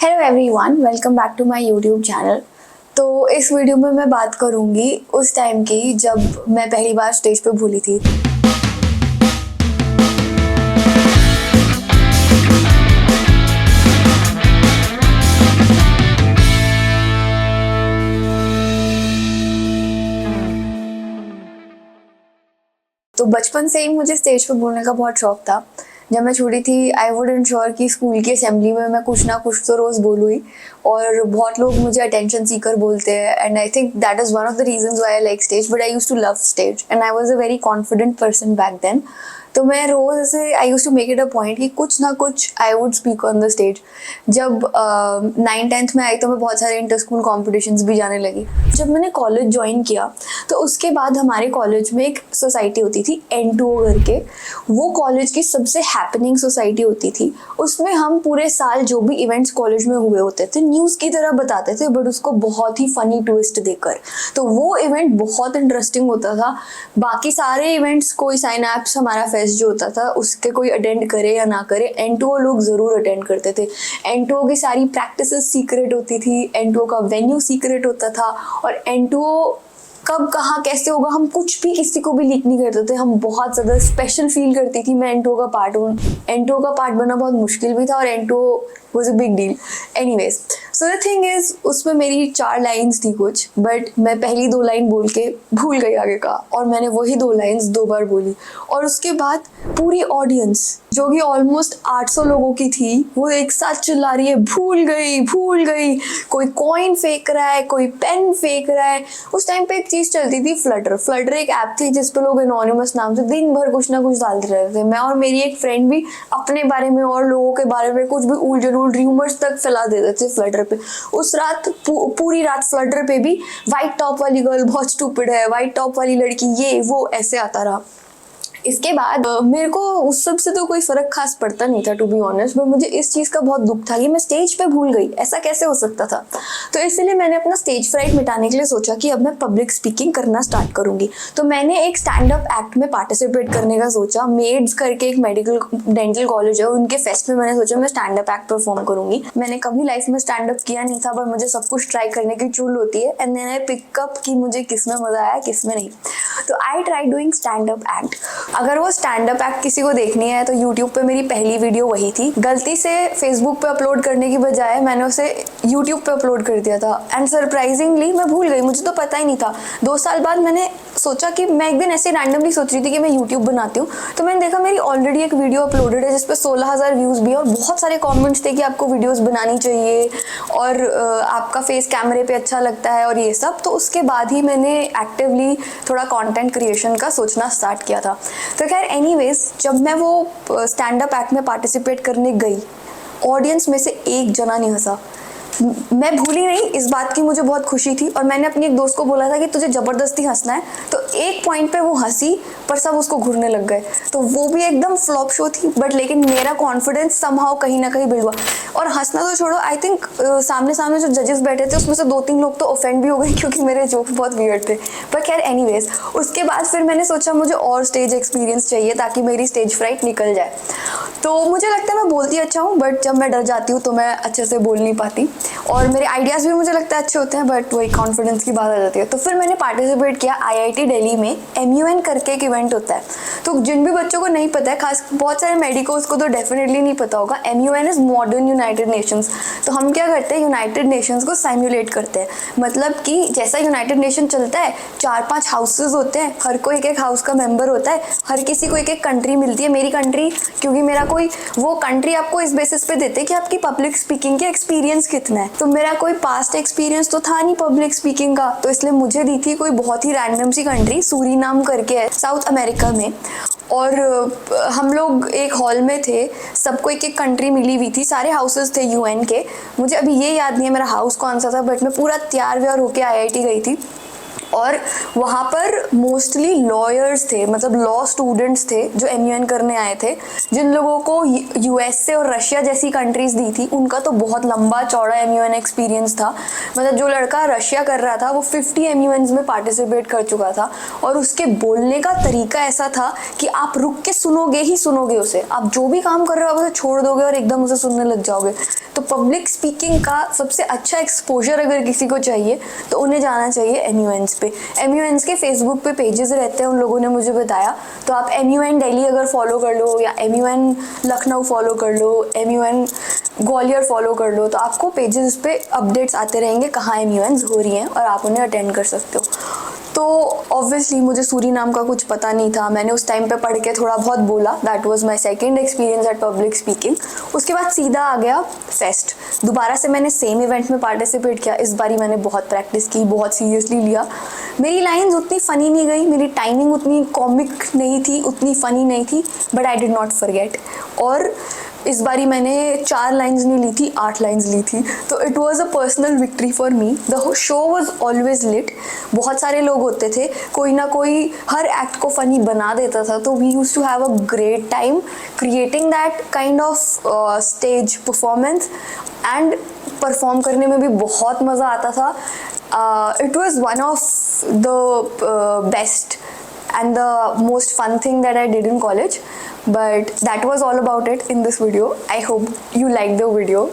Hello everyone, welcome back to my YouTube channel. तो इस video में मैं बात करूंगी उस टाइम की जब मैं पहली बार स्टेज पे भूली थी। तो बचपन से ही मुझे स्टेज पे बोलने का बहुत शौक था। जब मैं छोटी थी आई वुड इंश्योर कि स्कूल की असेंबली में मैं कुछ ना कुछ तो रोज़ बोलूँ ही। और बहुत लोग मुझे अटेंशन सीकर बोलते हैं and I think that is one of the reasons why I like stage, but I used to love stage and I was a very confident person back then. तो मैं रोज़ ऐसे I used to make it a point कि कुछ ना कुछ I would speak on the stage. जब 9th-10th में आई तो मैं बहुत सारे इंटर स्कूल कॉम्पिटिशन्स भी जाने लगी। जब मैंने कॉलेज ज्वाइन किया तो उसके बाद हमारे कॉलेज में एक सोसाइटी होती थी N2O करके। वो कॉलेज की सबसे हैपनिंग सोसाइटी होती थी। उसमें हम पूरे साल जो भी इवेंट्स कॉलेज में हुए होते थे न्यूज़ की तरह बताते थे, बट उसको बहुत ही फनी ट्विस्ट देकर। तो वो इवेंट बहुत इंटरेस्टिंग होता था। बाकी सारे इवेंट्स, कोई साइन एप्स, हमारा फेस्ट जो होता था उसके कोई अटेंड करे या ना करे, N2O लोग ज़रूर अटेंड करते थे। N2O की सारी प्रैक्टिसेस सीक्रेट होती थी, N2O का वेन्यू सीक्रेट होता था और N2O कब कहाँ कैसे होगा हम कुछ भी किसी को भी लीक नहीं करते थे। हम बहुत ज़्यादा स्पेशल फील करती थी मैं N2O का पार्ट हूँ। N2O का पार्ट बनना बहुत मुश्किल भी था और N2O was a big deal. Anyways, so the thing is उसमें मेरी 4 लाइन्स थी कुछ, बट मैं पहली 2 लाइन बोल के भूल गई आगे का, और मैंने वही 2 लाइन्स 2 बार बोली। और उसके बाद पूरी ऑडियंस जो कि ऑलमोस्ट 800 लोगों की थी वो एक साथ चिल्ला रही है भूल गई भूल गई। कोई कॉइन फेंक रहा है, कोई पेन फेंक रहा है। उस टाइम पे एक चीज़ चलती थी फ्लटर एक ऐप थी जिस पे लोग एनोनिमस नाम से दिन भर कुछ ना कुछ डालते रहते थे। मैं और मेरी एक फ्रेंड भी अपने बारे में और लोगों के बारे में कुछ भी उलझन र्यूमर्स तक फैला देते थे फ्लटर पे। उस रात पूरी रात फ्लटर पे भी वाइट टॉप वाली गर्ल बहुत स्टूपिड है, वाइट टॉप वाली लड़की, ये वो ऐसे आता रहा। इसके बाद मेरे को उस सब से तो कोई फर्क खास पड़ता नहीं था टू बी ऑनेस्ट, बट मुझे इस चीज़ का बहुत दुख था कि मैं स्टेज पे भूल गई। ऐसा कैसे हो सकता था? तो इसलिए मैंने अपना स्टेज फ्राइट मिटाने के लिए सोचा कि अब मैं पब्लिक स्पीकिंग करना स्टार्ट करूंगी। तो मैंने एक स्टैंड अप एक्ट में पार्टिसिपेट करने का सोचा। मेड्स करके एक मेडिकल डेंटल कॉलेज है, उनके फेस्ट में मैंने सोचा मैं स्टैंड अप एक्ट परफॉर्म करूंगी। मैंने कभी लाइफ में स्टैंड अप किया नहीं था, पर मुझे सब कुछ ट्राई करने की चुल होती है and then I pick up कि मुझे किस में मजा आया किस में नहीं। तो I try doing stand up act. अगर वो स्टैंड अप एक्ट किसी को देखनी है तो यूट्यूब पे मेरी पहली वीडियो वही थी। गलती से फेसबुक पे अपलोड करने की बजाय मैंने उसे यूट्यूब पे अपलोड कर दिया था एंड सरप्राइजिंगली मैं भूल गई, मुझे तो पता ही नहीं था। 2 साल बाद मैंने सोचा कि मैं एक दिन ऐसे रैंडमली सोच रही थी कि मैं यूट्यूब बनाती हूँ, तो मैंने देखा मेरी ऑलरेडी एक वीडियो अपलोडेड है जिसपे 16,000 व्यूज़ भी है और बहुत सारे कॉमेंट्स थे कि आपको वीडियोज़ बनानी चाहिए और आपका फेस कैमरे पे अच्छा लगता है और ये सब। तो उसके बाद ही मैंने एक्टिवली थोड़ा कंटेंट क्रिएशन का सोचना स्टार्ट किया था। तो खैर एनीवेज, जब मैं वो स्टैंड अप एक्ट में पार्टिसिपेट करने गई, ऑडियंस में से एक जना नहीं हंसा। मैं भूली नहीं, इस बात की मुझे बहुत खुशी थी और मैंने अपनी एक दोस्त को बोला था कि तुझे ज़बरदस्ती हंसना है। तो एक पॉइंट पे वो हंसी पर सब उसको घूरने लग गए। तो वो भी एकदम फ्लॉप शो थी, बट लेकिन मेरा कॉन्फिडेंस समहाउ कहीं ना कहीं बिल्ड हुआ। और हंसना तो छोड़ो, आई थिंक सामने सामने जो जजेस बैठे थे उसमें से 2-3 लोग तो ऑफेंड भी हो गए क्योंकि मेरे जोक्स बहुत वियर्ड थे। पर खैर एनीवेज, उसके बाद फिर मैंने सोचा मुझे और स्टेज एक्सपीरियंस चाहिए ताकि मेरी स्टेज फ्राइट निकल जाए। तो मुझे लगता है मैं बोलती अच्छा हूँ, बट जब मैं डर जाती हूँ तो मैं अच्छे से बोल नहीं पाती और मेरे आइडियाज़ भी मुझे लगता है अच्छे होते हैं, बट वही कॉन्फिडेंस की बात आ जाती है। तो फिर मैंने पार्टिसिपेट किया IIT दिल्ली में MUN करके एक इवेंट होता है। तो जिन भी बच्चों को नहीं पता है, खास बहुत सारे मेडिकोज को तो डेफिनेटली नहीं पता होगा, MUN is modern United Nations. तो हम क्या करते हैं, यूनाइटेड नेशंस को साइम्युलेट करते हैं। मतलब कि जैसा यूनाइटेड नेशन चलता है, 4-5 हाउसेज होते हैं, हर कोई एक हाउस का मेंबर होता है, हर किसी को एक कंट्री मिलती है। मेरी कंट्री, क्योंकि मेरा कोई वो कंट्री आपको इस बेसिस पे देते हैं कि आपकी पब्लिक स्पीकिंग के एक्सपीरियंस कितना है। तो मेरा कोई पास्ट एक्सपीरियंस तो था नहीं पब्लिक स्पीकिंग का, तो इसलिए मुझे दी थी कोई बहुत ही रैंडम सी कंट्री, सूरीनाम करके है साउथ अमेरिका में। और हम लोग एक हॉल में थे, सबको एक कंट्री मिली हुई थी, सारे हाउसेस थे UN के। मुझे अभी ये याद नहीं है मेरा हाउस कौन सा था, बट मैं पूरा तैयार व्यार होके IIT गई थी। और वहाँ पर मोस्टली लॉयर्स थे, मतलब लॉ स्टूडेंट्स थे जो MUN करने आए थे। जिन लोगों को USA और रशिया जैसी कंट्रीज दी थी उनका तो बहुत लंबा चौड़ा MUN एक्सपीरियंस था। मतलब जो लड़का रशिया कर रहा था वो 50 MUNs में पार्टिसिपेट कर चुका था, और उसके बोलने का तरीका ऐसा था कि आप रुक के सुनोगे ही सुनोगे उसे, आप जो भी काम कर रहे हो आप उसे छोड़ दोगे और एकदम उसे सुनने लग जाओगे। तो पब्लिक स्पीकिंग का सबसे अच्छा एक्सपोजर अगर किसी को चाहिए तो उन्हें जाना चाहिए MUNs पे। MUNs के फेसबुक पे पेजेस रहते हैं, उन लोगों ने मुझे बताया। तो आप MUN दिल्ली अगर फॉलो कर लो या MUN लखनऊ फॉलो कर लो, MUN ग्वालियर फॉलो कर लो, तो आपको पेजेस पे अपडेट्स आते रहेंगे कहाँ MUNs हो रही हैं और आप उन्हें अटेंड कर सकते हो। तो ऑब्वियसली मुझे सूरी नाम का कुछ पता नहीं था, मैंने उस टाइम पे पढ़ के थोड़ा बहुत बोला। That was my second experience eight public speaking. उसके बाद सीधा आ गया फेस्ट। दोबारा से मैंने सेम इवेंट में पार्टिसिपेट किया। इस बारी मैंने बहुत प्रैक्टिस की, बहुत सीरियसली लिया। मेरी लाइन्स उतनी फ़नी नहीं गई, मेरी टाइमिंग उतनी कॉमिक नहीं थी, उतनी फ़नी नहीं थी, but I did not forget. और इस बारी मैंने 4 लाइन्स नहीं ली थी, 8 लाइन्स ली थी। तो it was a personal victory for me. The show was always lit. बहुत सारे लोग होते थे, कोई ना कोई हर एक्ट को फनी बना देता था। तो we use to have a great time creating that kind of stage performance, and perform करने में भी बहुत मज़ा आता था। It was one of the best and the most fun thing that I did in college. But that was all about it in this video. I hope you liked the video.